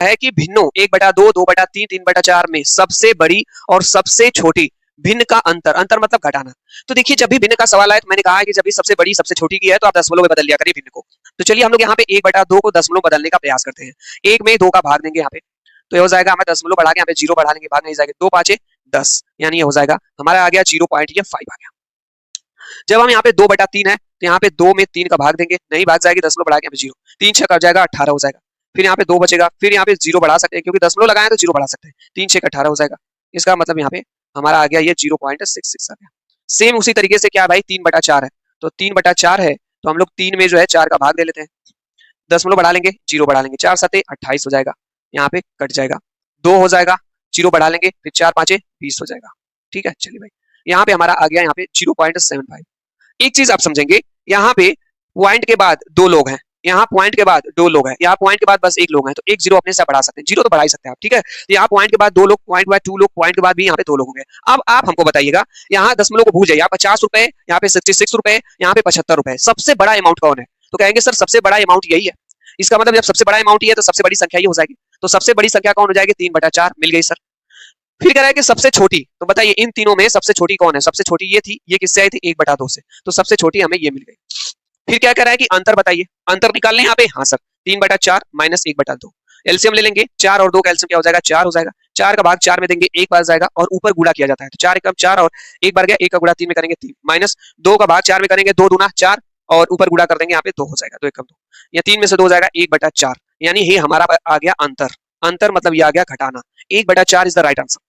है कि भिन्नों 1/2, 2/3, 3/4 में सबसे बड़ी और सबसे छोटी भिन्न का अंतर, अंतर मतलब घटाना। तो देखिए जब भी भिन्न का सवाल आए तो मैंने कहा है कि जब भी सबसे बड़ी सबसे छोटी की है तो आप दशमलव में बदल लिया करिए भिन्न को। तो चलिए हम लोग यहाँ पे 1/2 को दशमलव बदलने का प्रयास करते हैं। 1 में 2 का भाग देंगे यहाँ पे, तो ये हो जाएगा, हमें दशमलव बढ़ा के यहाँ पे 0 बढ़ा लेंगे, भाग नहीं जाएगा, 2 5 10, यानी ये हो जाएगा हमारा आ गया 0.5 आ गया। जब हम यहाँ पे 2/3 है तो यहाँ पे 2 में 3 का भाग देंगे, नहीं भाग जाएगी, दशमलव बढ़ा के यहाँ पे 0, 3 6 कर जाएगा 18 हो जाएगा। फिर यहाँ पे 2 बचेगा, फिर यहाँ पे 0 बढ़ा सकते हैं क्योंकि दशमलव लगाए तो 0 बढ़ा सकते हैं, 3 6 18 हो जाएगा। इसका मतलब यहाँ पे हमारा आ गया ये 0.66 आ गया। सेम उसी तरीके से क्या भाई 3/4 है, तो 3/4 है तो हम लोग 3 में जो है 4 का भाग दे लेते हैं, दशमलव बढ़ा लेंगे, 0 बढ़ा लेंगे, 4 7 28 हो जाएगा, यहाँ पे कट जाएगा, 2 हो जाएगा, 0 बढ़ा लेंगे, फिर 4 5 20 हो जाएगा। ठीक है, चलिए भाई यहाँ पे हमारा आ गया यहाँ पे 0.75। एक चीज आप समझेंगे, यहाँ पे पॉइंट के बाद 2 लोग हैं, यहाँ पॉइंट के बाद 2 लोग हैं, यहाँ पॉइंट के बाद बस 1 लोग हैं, तो एक 0 अपने से बढ़ा सकते हैं, 0 तो बढ़ा ही सकते हैं आप। ठीक है, तो यहाँ पॉइंट के बाद 2 लोग, पॉइंट के बाद 2 लोग, पॉइंट के बाद भी यहाँ पे 2 लोग होंगे। अब आप हमको बताइएगा, यहाँ दशमलव को भूल जाइए, 50 रुपए, यहाँ पे 66 रुपए, यहाँ पे 75 रुपए, सबसे बड़ा अमाउंट कौन है? तो कहेंगे सर सबसे बड़ा अमाउंट यही है। इसका मतलब जब सबसे बड़ा अमाउंट ही है तो सबसे बड़ी संख्या ही हो जाएगी, तो सबसे बड़ी संख्या कौन हो जाएगी? 3/4 मिल गई सर। फिर कह रहा है कि सबसे छोटी, तो बताइए इन तीनों में सबसे छोटी कौन है? सबसे छोटी ये थी, ये किससे आई थी? 1/2 से, तो सबसे छोटी हमें ये मिल गई। फिर क्या कह रहा है कि अंतर बताइए, अंतर निकाल लें यहाँ पे। हाँ सर, 3/4 माइनस 1/2, एलसीएम ले लेंगे, 4 और 2 का एलसीएम क्या हो जाएगा? 4 हो जाएगा, 4 का भाग 4 में देंगे, 1 बार जाएगा और ऊपर गुणा किया जाता है, तो 4 एकम 4 और 1 बार गया, 1 का गुणा 3 में करेंगे 3, माइनस 2 का भाग 4 में करेंगे, 2 दूना 4 और ऊपर गुणा कर देंगे, यहाँ पे 2 हो जाएगा, 2 एकम 2, या 3 में से 2 हो जाएगा 1/4, यानी ये हमारा आ गया अंतर। अंतर मतलब ये आ गया घटाना, 1/4 इज द राइट आंसर।